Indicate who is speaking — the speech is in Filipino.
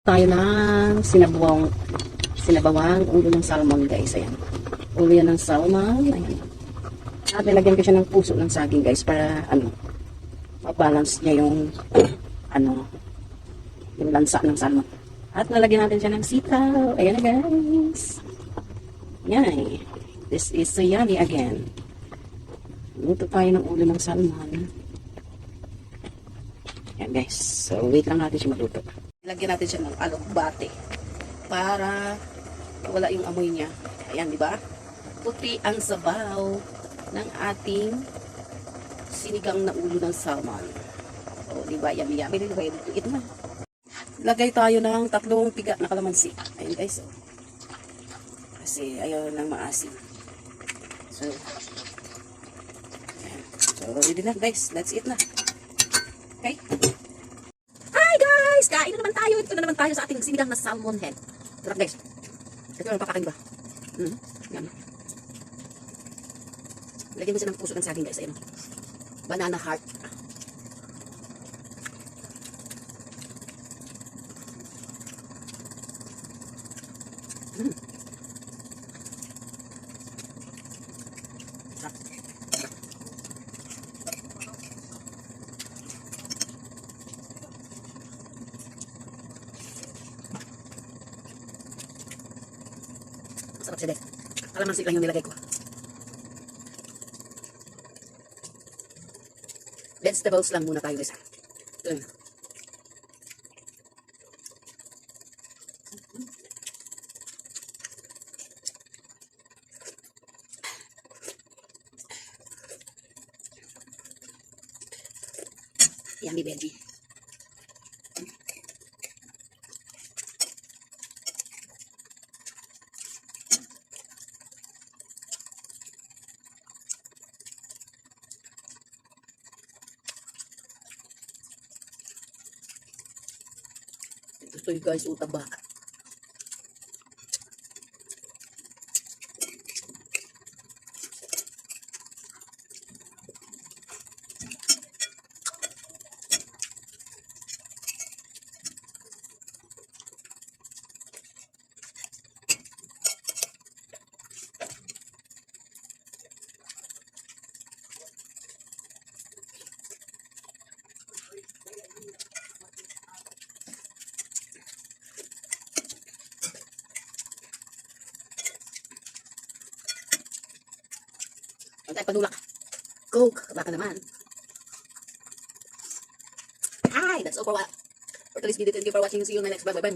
Speaker 1: Tayo ng sinabawang ulo ng salmon, guys. Ayan. Ulo yan ng salmon. Ayan. At nilagyan ko siya ng puso ng saging, guys, para ma-balance niya yung yung lansa ng salmon. At nalagyan natin siya ng sitaw. Ayan na, guys. Yan. This is so yummy again. Luto tayo ng ulo ng salmon. Ayan, guys. So, wait lang natin siya maluto. Lagyan natin siya ng alokbate para wala yung amoy niya. Ayan, di ba? Puti ang sabaw ng ating sinigang na ulo ng salmon. O, di ba? Yummy, yummy. Ready to eat na. Lagay tayo ng 3 piga na kalamansi. Ayan, guys. So, kasi ayaw nang maasim. So, ayan. So, ready na, guys. Let's eat na. Okay? Kain na naman tayo. Ito na naman tayo sa ating sinigang na salmon head. Sarap, guys. Ito yung papakain ba? Yan. Lagyan mo siya ng puso ng saging, guys. Ayan. Banana heart. Sarap. Sarap siya, guys. Kalamansi lang yung nilagay ko. Vegetables lang muna tayo, guys. Ito yun. Yummy veggie. Ito yung guys, utaba. Antay panulak. Coke. Baka naman. Hi! That's all for today's video. Thank you for watching. See you in my next vlog. Bye-bye.